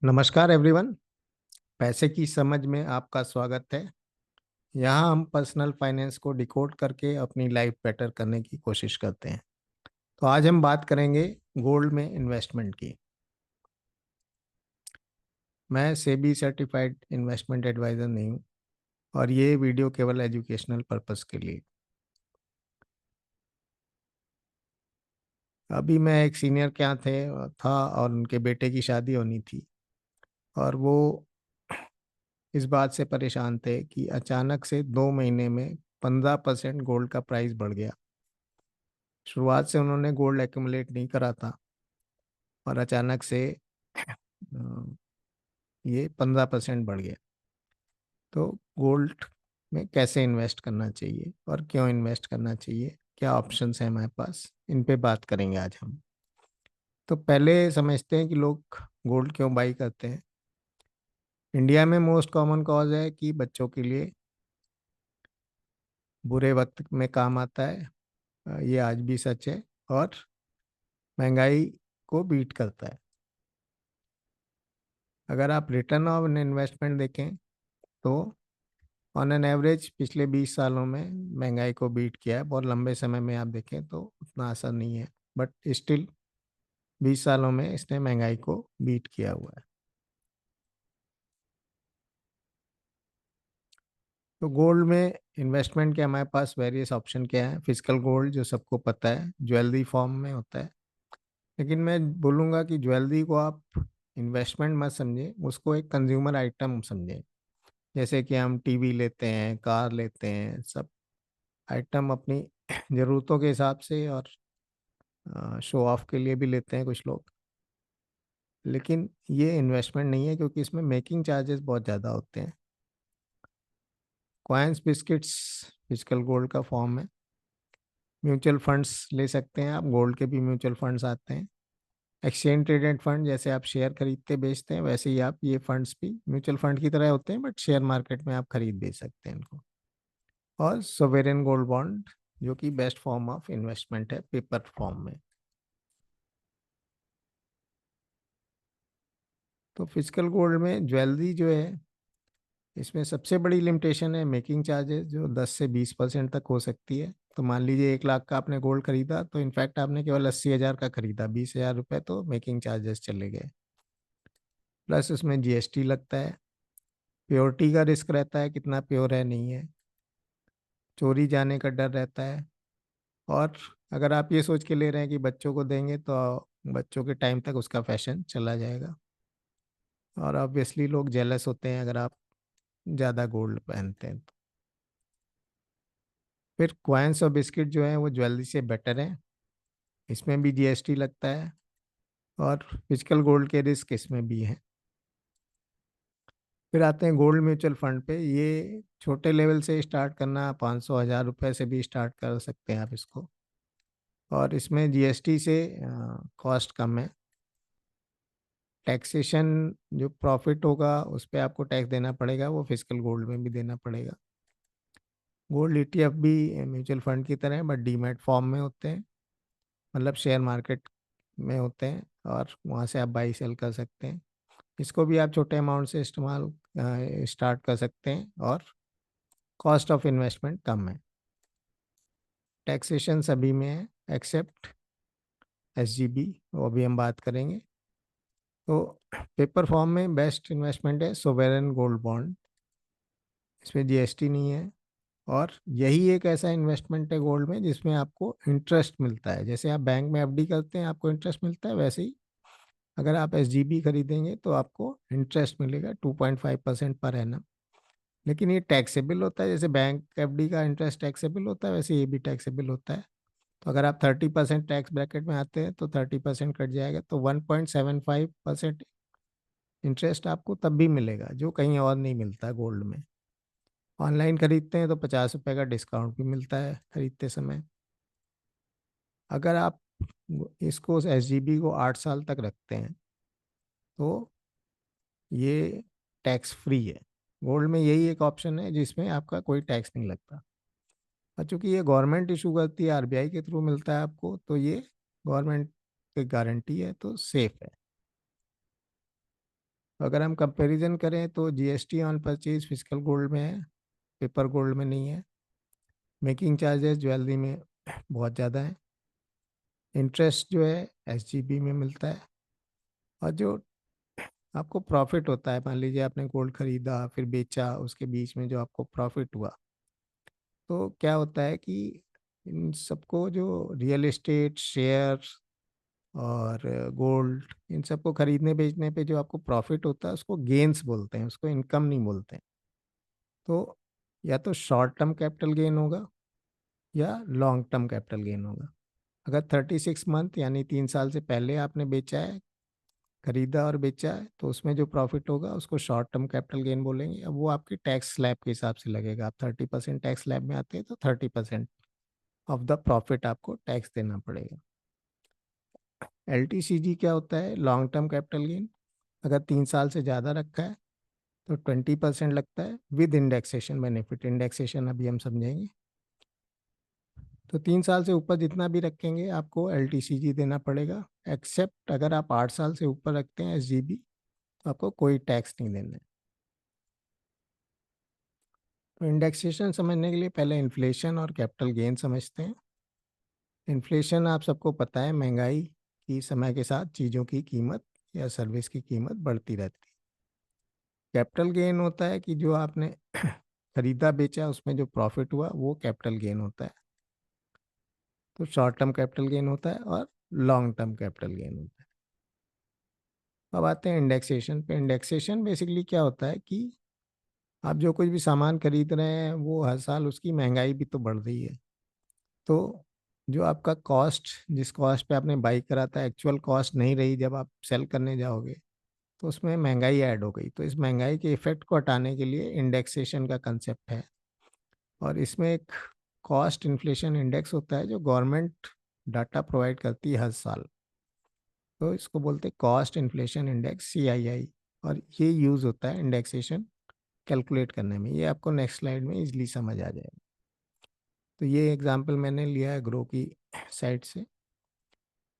नमस्कार एवरीवन। पैसे की समझ में आपका स्वागत है। यहाँ हम पर्सनल फाइनेंस को डिकोड करके अपनी लाइफ बेटर करने की कोशिश करते हैं। तो आज हम बात करेंगे गोल्ड में इन्वेस्टमेंट की। मैं सेबी सर्टिफाइड इन्वेस्टमेंट एडवाइज़र नहीं हूँ और ये वीडियो केवल एजुकेशनल पर्पस के लिए। अभी मैं एक सीनियर के यहाँ था और उनके बेटे की शादी होनी थी और वो इस बात से परेशान थे कि अचानक से 2 महीने में 15% गोल्ड का प्राइस बढ़ गया। शुरुआत से उन्होंने गोल्ड एक्यूमुलेट नहीं करा था और अचानक से ये 15% बढ़ गया। तो गोल्ड में कैसे इन्वेस्ट करना चाहिए और क्यों इन्वेस्ट करना चाहिए, क्या ऑप्शंस हैं हमारे पास, इन पे बात करेंगे आज हम। तो पहले समझते हैं कि लोग गोल्ड क्यों बाई करते हैं। इंडिया में मोस्ट कॉमन कॉज है कि बच्चों के लिए बुरे वक्त में काम आता है। ये आज भी सच है और महंगाई को बीट करता है। अगर आप रिटर्न ऑन इन्वेस्टमेंट देखें तो ऑन एन एवरेज पिछले 20 सालों में महंगाई को बीट किया है। बहुत लंबे समय में आप देखें तो उतना असर नहीं है, बट स्टिल 20 सालों में इसने महंगाई को बीट किया हुआ है। तो गोल्ड में इन्वेस्टमेंट के हमारे पास वेरियस ऑप्शन क्या है। फिजिकल गोल्ड जो सबको पता है, ज्वेलरी फॉर्म में होता है। लेकिन मैं बोलूँगा कि ज्वेलरी को आप इन्वेस्टमेंट मत समझें, उसको एक कंज्यूमर आइटम समझें। जैसे कि हम टीवी लेते हैं, कार लेते हैं, सब आइटम अपनी ज़रूरतों के हिसाब से और शो ऑफ के लिए भी लेते हैं कुछ लोग। लेकिन ये इन्वेस्टमेंट नहीं है क्योंकि इसमें मेकिंग चार्जेस बहुत ज़्यादा होते हैं। कॉइन्स बिस्किट्स फिजिकल गोल्ड का फॉर्म है। म्यूचुअल फंड्स ले सकते हैं आप, गोल्ड के भी म्यूचुअल फंड्स आते हैं। एक्सचेंज ट्रेडेड फंड, जैसे आप शेयर खरीदते बेचते हैं वैसे ही आप ये फंड्स भी म्यूचुअल फंड की तरह होते हैं, बट शेयर मार्केट में आप खरीद बेच सकते हैं इनको। और सोवेरेन गोल्ड बॉन्ड जो कि बेस्ट फॉर्म ऑफ इन्वेस्टमेंट है पेपर फॉर्म में। तो फिजिकल गोल्ड में ज्वेलरी जो है, इसमें सबसे बड़ी लिमिटेशन है मेकिंग चार्जेस, जो 10 से 20% तक हो सकती है। तो मान लीजिए 1 लाख का आपने गोल्ड खरीदा तो इनफैक्ट आपने केवल 80,000 का खरीदा, 20,000 रुपये तो मेकिंग चार्जेस चले गए। प्लस उसमें जीएसटी लगता है। प्योरिटी का रिस्क रहता है, कितना प्योर है नहीं है। चोरी जाने का डर रहता है। और अगर आप ये सोच के ले रहे हैं कि बच्चों को देंगे तो बच्चों के टाइम तक उसका फैशन चला जाएगा और ऑब्वियसली लोग जेलस होते हैं अगर आप ज़्यादा गोल्ड पहनते हैं तो। फिर कॉइन्स और बिस्किट जो है वो ज्वेलरी से बेटर है, इसमें भी जीएसटी लगता है और फिजिकल गोल्ड के रिस्क इसमें भी है। फिर आते हैं गोल्ड म्यूचुअल फंड पे। ये छोटे लेवल से स्टार्ट करना, 500 1000 रुपये से भी स्टार्ट कर सकते हैं आप इसको। और इसमें जीएसटी से कॉस्ट कम है। टैक्सेशन जो प्रॉफिट होगा उस पर आपको टैक्स देना पड़ेगा, वो फिजिकल गोल्ड में भी देना पड़ेगा। गोल्ड ईटीएफ भी म्यूचुअल फंड की तरह है, बट डीमैट फॉर्म में होते हैं, मतलब शेयर मार्केट में होते हैं और वहाँ से आप बाई सेल कर सकते हैं। इसको भी आप छोटे अमाउंट से इस्तेमाल स्टार्ट कर सकते हैं और कॉस्ट ऑफ इन्वेस्टमेंट कम है। टैक्सेशन सभी में है एक्सेप्ट एसजीबी, वो भी हम बात करेंगे। तो पेपर फॉर्म में बेस्ट इन्वेस्टमेंट है सोवेरेन गोल्ड बॉन्ड, इसमें जीएसटी नहीं है। और यही एक ऐसा इन्वेस्टमेंट है गोल्ड में जिसमें आपको इंटरेस्ट मिलता है। जैसे आप बैंक में एफडी करते हैं आपको इंटरेस्ट मिलता है, वैसे ही अगर आप एसजीबी खरीदेंगे तो आपको इंटरेस्ट मिलेगा 2.5% पर एनम। लेकिन ये टैक्सेबल होता है, जैसे बैंक एफडी का इंटरेस्ट टैक्सेबल होता है वैसे ये भी टैक्सेबल होता है। तो अगर आप 30% टैक्स ब्रैकेट में आते हैं तो 30% कट जाएगा, तो 1.75% इंटरेस्ट आपको तब भी मिलेगा जो कहीं और नहीं मिलता गोल्ड में। ऑनलाइन खरीदते हैं तो 50 रुपये का डिस्काउंट भी मिलता है खरीदते समय। अगर आप इसको एसजीबी को 8 साल तक रखते हैं तो ये टैक्स फ्री है। गोल्ड में यही एक ऑप्शन है जिसमें आपका कोई टैक्स नहीं लगता। और चूंकि ये गवर्नमेंट इशू करती है, आरबीआई के थ्रू मिलता है आपको, तो ये गवर्नमेंट की गारंटी है तो सेफ है। तो अगर हम कंपैरिजन करें तो GST on purchase physical gold में है, पेपर गोल्ड में नहीं है। मेकिंग चार्जेस ज्वेलरी में बहुत ज़्यादा है। इंटरेस्ट जो है एसजीबी में मिलता है। और जो आपको प्रॉफिट होता है, मान लीजिए आपने गोल्ड खरीदा फिर बेचा, उसके बीच में जो आपको प्रॉफिट हुआ, तो क्या होता है कि इन सबको जो रियल एस्टेट, शेयर और गोल्ड, इन सबको खरीदने बेचने पे जो आपको प्रॉफिट होता है उसको गेन्स बोलते हैं, उसको इनकम नहीं बोलते हैं। तो या तो शॉर्ट टर्म कैपिटल गेन होगा या लॉन्ग टर्म कैपिटल गेन होगा। अगर 36 मंथ यानी 3 साल से पहले आपने बेचा है, खरीदा और बेचा है, तो उसमें जो प्रॉफिट होगा उसको शॉर्ट टर्म कैपिटल गेन बोलेंगे। अब वो आपकी टैक्स स्लैब के हिसाब से लगेगा। आप 30% टैक्स स्लैब में आते हैं तो 30% ऑफ द प्रॉफिट आपको टैक्स देना पड़ेगा। एलटीसीजी क्या होता है? Long term capital gain. अगर 3 साल से ज़्यादा रखा है तो 20% लगता है विद इंडेक्सेशन बेनिफिट। इंडेक्सेशन अभी हम समझेंगे। तो 3 साल से ऊपर जितना भी रखेंगे आपको एलटीसीजी देना पड़ेगा, एक्सेप्ट अगर आप 8 साल से ऊपर रखते हैं एसजीबी तो आपको कोई टैक्स नहीं देना है। तो इंडेक्सेशन समझने के लिए पहले इन्फ्लेशन और कैपिटल गेन समझते हैं। इन्फ्लेशन आप सबको पता है, महंगाई की समय के साथ चीज़ों की कीमत या सर्विस की कीमत बढ़ती रहती है। कैपिटल गेन होता है कि जो आपने खरीदा बेचा उसमें जो प्रॉफिट हुआ वो कैपिटल गेन होता है। तो शॉर्ट टर्म कैपिटल गेन होता है और लॉन्ग टर्म कैपिटल गेन होता है। अब आते हैं इंडेक्सेशन पे। इंडेक्सेशन बेसिकली क्या होता है कि आप जो कुछ भी सामान खरीद रहे हैं वो हर साल उसकी महंगाई भी तो बढ़ रही है। तो जो आपका कॉस्ट, जिस कॉस्ट पे आपने बाई करा था, एक्चुअल कॉस्ट नहीं रही जब आप सेल करने जाओगे, तो उसमें महंगाई ऐड हो गई। तो इस महंगाई के इफेक्ट को हटाने के लिए इंडेक्सेशन का कंसेप्ट है। और इसमें एक कॉस्ट इन्फ्लेशन इंडेक्स होता है जो गवर्नमेंट डाटा प्रोवाइड करती है हर साल। तो इसको बोलते हैं कॉस्ट इन्फ्लेशन इंडेक्स, CII। और ये यूज़ होता है इंडेक्सेशन कैलकुलेट करने में। ये आपको नेक्स्ट स्लाइड में इजीली समझ आ जाएगा। तो ये एग्जांपल मैंने लिया है ग्रो की साइट से।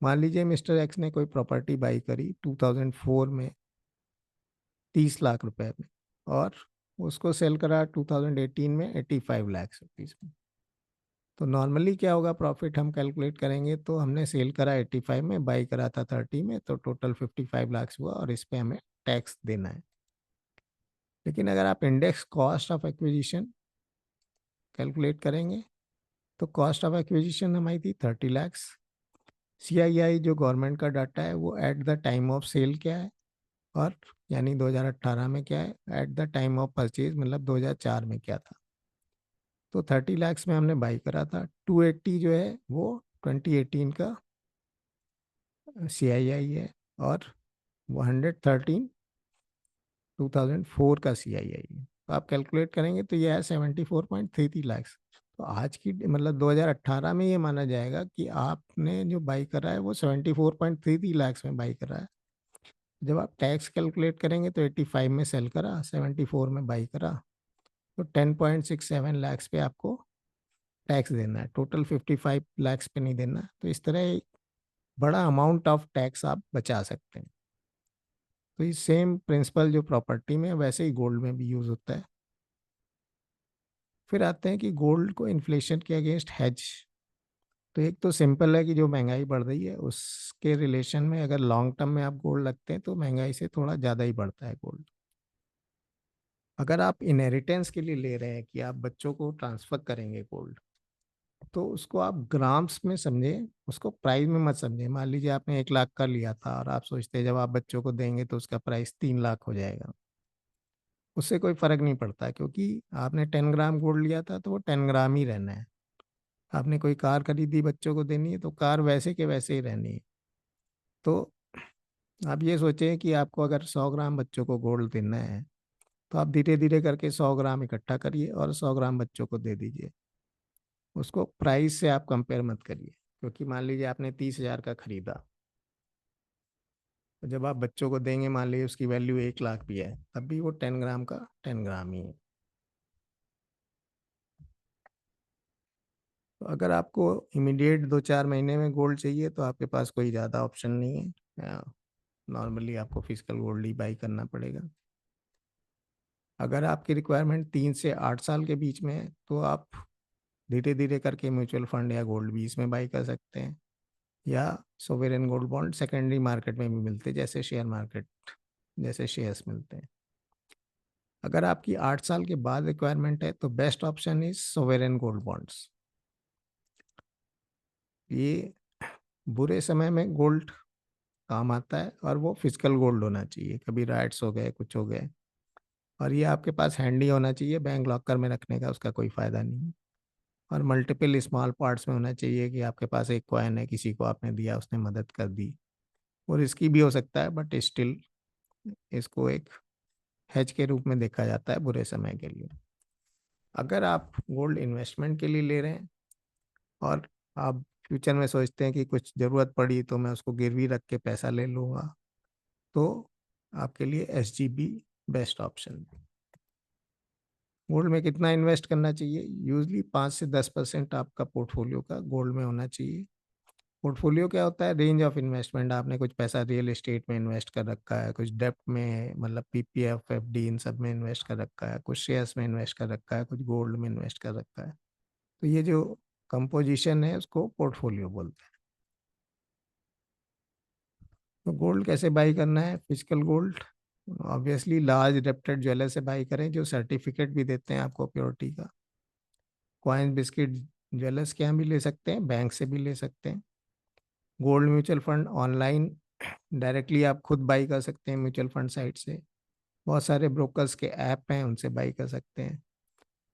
मान लीजिए मिस्टर एक्स ने कोई प्रॉपर्टी बाई करी 2004 में 30 लाख रुपए में, और उसको सेल करा 2018 में 85 लाख रुपीज़ में। तो नॉर्मली क्या होगा, प्रॉफिट हम कैलकुलेट करेंगे तो हमने सेल करा 85 में, बाई करा था 30 में, तो टोटल 55 लाख हुआ और इस पे हमें टैक्स देना है। लेकिन अगर आप index cost of acquisition calculate करेंगे तो कॉस्ट ऑफ एक्विजिशन हमारी थी 30 लाख। CII जो गवर्नमेंट का डाटा है वो at the time of sale क्या है, और यानी 2018 में क्या है, at the time of purchase मतलब 2004 में क्या था। तो 30 लाख में हमने बाई करा था। 280 जो है वो 2018 का CII है, और 113 2004 का CII है। तो आप कैलकुलेट करेंगे तो ये है 74.33 लाख। तो आज की मतलब 2018 में ये माना जाएगा कि आपने जो बाई करा है वो 74.33 लाख में बाई करा है। जब आप टैक्स कैलकुलेट करेंगे तो 85 में सेल करा, 74 में बाई करा, तो 10.67 लाख पे आपको टैक्स देना है। टोटल 55 लाख पे नहीं देना है। तो इस तरह एक बड़ा अमाउंट ऑफ टैक्स आप बचा सकते हैं। तो ये सेम प्रिंसिपल जो प्रॉपर्टी में है वैसे ही गोल्ड में भी यूज होता है। फिर आते हैं कि गोल्ड को इन्फ्लेशन के अगेंस्ट हेज। तो एक तो सिंपल है कि जो महंगाई बढ़ रही है उसके रिलेशन में अगर लॉन्ग टर्म में आप गोल्ड रखते हैं तो महंगाई से थोड़ा ज़्यादा ही बढ़ता है गोल्ड। अगर आप इनहेरिटेंस के लिए ले रहे हैं कि आप बच्चों को ट्रांसफर करेंगे गोल्ड, तो उसको आप ग्राम्स में समझें, उसको प्राइस में मत समझें। मान लीजिए आपने 1 लाख का लिया था और आप सोचते हैं जब आप बच्चों को देंगे तो उसका प्राइस 3 लाख हो जाएगा। उससे कोई फर्क नहीं पड़ता, क्योंकि आपने 10 ग्राम गोल्ड लिया था तो वो 10 ग्राम ही रहना है। आपने कोई कार खरीदी बच्चों को देनी है तो कार वैसे के वैसे ही रहनी है। तो आप ये सोचें कि आपको अगर 100 ग्राम बच्चों को गोल्ड देना है तो आप धीरे धीरे करके 100 ग्राम इकट्ठा करिए और 100 ग्राम बच्चों को दे दीजिए। उसको प्राइस से आप कंपेयर मत करिए, क्योंकि मान लीजिए आपने 30 हज़ार का खरीदा, तो जब आप बच्चों को देंगे मान लीजिए उसकी वैल्यू 1 लाख भी है, तब भी वो 10 ग्राम का 10 ग्राम ही है। तो अगर आपको इमीडिएट 2-4 महीने में गोल्ड चाहिए तो आपके पास कोई ज़्यादा ऑप्शन नहीं है। नॉर्मली आपको फिजिकल गोल्ड ही बाई करना पड़ेगा। अगर आपकी रिक्वायरमेंट 3 से 8 साल के बीच में है तो आप धीरे धीरे करके म्यूचुअल फंड या गोल्ड भी इसमें बाई कर सकते हैं, या सोवेरेन गोल्ड बॉन्ड सेकेंडरी मार्केट में भी मिलते हैं, जैसे शेयर मार्केट जैसे शेयर्स मिलते हैं। अगर आपकी 8 साल के बाद रिक्वायरमेंट है तो best option is sovereign gold bonds. ये बुरे समय में गोल्ड काम आता है, और वो फिजिकल गोल्ड होना चाहिए, कभी राइट्स हो गए कुछ हो गए, और ये आपके पास हैंडी होना चाहिए, बैंक लॉकर में रखने का उसका कोई फ़ायदा नहीं है। और मल्टीपल स्मॉल पार्ट्स में होना चाहिए, कि आपके पास एक कॉइन है, किसी को आपने दिया, उसने मदद कर दी। वो रिस्की भी हो सकता है, बट स्टिल इसको एक हेज के रूप में देखा जाता है बुरे समय के लिए। अगर आप गोल्ड इन्वेस्टमेंट के लिए ले रहे हैं और आप फ्यूचर में सोचते हैं कि कुछ ज़रूरत पड़ी तो मैं उसको गिरवी रख के पैसा ले लूँगा, तो आपके लिए SGB बेस्ट ऑप्शन है। गोल्ड में कितना इन्वेस्ट करना चाहिए? यूजली 5 से 10% आपका पोर्टफोलियो का गोल्ड में होना चाहिए। पोर्टफोलियो क्या होता है? Range of investment. आपने कुछ पैसा रियल एस्टेट में इन्वेस्ट कर रखा है, कुछ डेप्ट में मतलब PPF FD इन सब में इन्वेस्ट कर रखा है, कुछ शेयर्स में इन्वेस्ट कर रखा है, कुछ गोल्ड में इन्वेस्ट कर रखा है। तो ये जो कंपोजिशन है उसको पोर्टफोलियो बोलते हैं। तो गोल्ड कैसे बाई करना है? Physical gold obviously large reputed jeweller से बाई करें, जो सर्टिफिकेट भी देते हैं आपको प्योरिटी का। कॉइन बिस्किट ज्वेलर्स के यहाँ भी ले सकते हैं, बैंक से भी ले सकते हैं। Gold mutual fund online directly आप खुद बाई कर सकते हैं म्यूचुअल फंड साइट से। बहुत सारे ब्रोकर्स के ऐप हैं, उनसे बाई कर सकते हैं।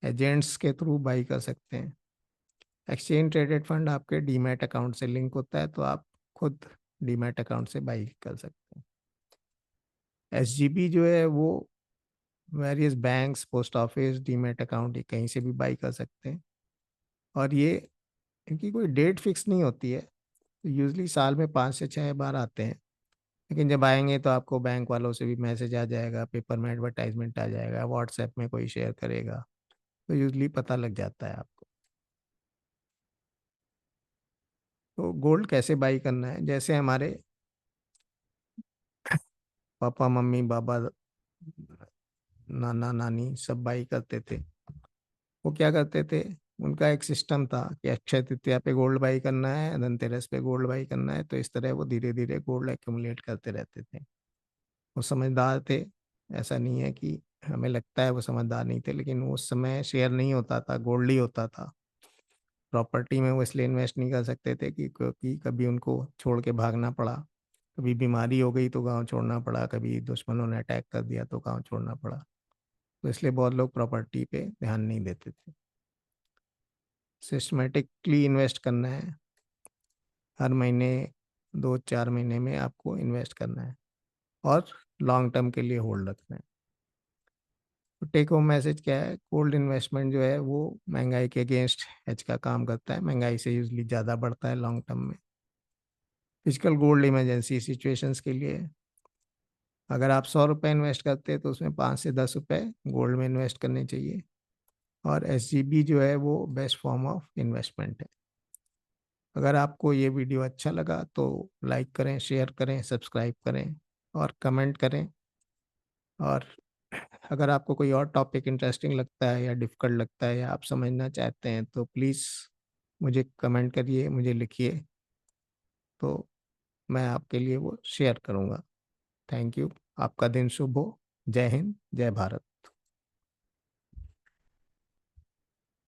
एजेंट्स के थ्रू बाई कर सकते हैं। एक्सचेंज ट्रेडेड फंड आपके डीमैट अकाउंट से लिंक होता है, तो आप खुद डीमैट अकाउंट से बाई कर सकते हैं। SGB जो है वो various banks, post office, demat account, ये कहीं से भी बाई कर सकते हैं। और ये इनकी कोई डेट फिक्स नहीं होती है, तो यूजली साल में 5 से 6 बार आते हैं। लेकिन जब आएंगे तो आपको बैंक वालों से भी मैसेज आ जाएगा, पेपर में एडवर्टाइजमेंट आ जाएगा, व्हाट्सएप में कोई शेयर करेगा, तो यूजली पता लग जाता है आपको। तो गोल्ड कैसे बाई करना है? जैसे हमारे पापा मम्मी बाबा नाना नानी सब बाई करते थे। वो क्या करते थे? उनका एक सिस्टम था कि अक्षय तृतीया पे गोल्ड बाई करना है, धनतेरस पे गोल्ड बाई करना है, तो इस तरह वो धीरे धीरे गोल्ड एक्यूमुलेट करते रहते थे। वो समझदार थे, ऐसा नहीं है कि हमें लगता है वो समझदार नहीं थे, लेकिन उस समय शेयर नहीं होता था, गोल्ड ही होता था। प्रॉपर्टी में वो इसलिए इन्वेस्ट नहीं कर सकते थे कि क्योंकि कभी उनको छोड़ के भागना पड़ा, कभी बीमारी हो गई तो गांव छोड़ना पड़ा, कभी दुश्मनों ने अटैक कर दिया तो गांव छोड़ना पड़ा। तो इसलिए बहुत लोग प्रॉपर्टी पे ध्यान नहीं देते थे। सिस्टमेटिकली इन्वेस्ट करना है, हर महीने 2-4 महीने में आपको इन्वेस्ट करना है, और लॉन्ग टर्म के लिए होल्ड रखना है। तो टेक होम मैसेज क्या है? गोल्ड इन्वेस्टमेंट जो है वो महंगाई के अगेंस्ट हेज का काम करता है, महंगाई से यूजली ज़्यादा बढ़ता है लॉन्ग टर्म में। फिजिकल गोल्ड इमरजेंसी सिचुएशंस के लिए है। अगर आप 100 रुपये इन्वेस्ट करते हैं तो उसमें 5 से 10 रुपये गोल्ड में इन्वेस्ट करने चाहिए। और SGB जो है वो बेस्ट फॉर्म ऑफ इन्वेस्टमेंट है। अगर आपको ये वीडियो अच्छा लगा तो लाइक करें, शेयर करें, सब्सक्राइब करें और कमेंट करें। और अगर आपको कोई और टॉपिक इंटरेस्टिंग लगता है या डिफ़िकल्ट लगता है या आप समझना चाहते हैं तो प्लीज़ मुझे कमेंट करिए, मुझे लिखिए, तो मैं आपके लिए वो शेयर करूँगा। Thank you. आपका दिन शुभ हो। जय हिंद, जय भारत।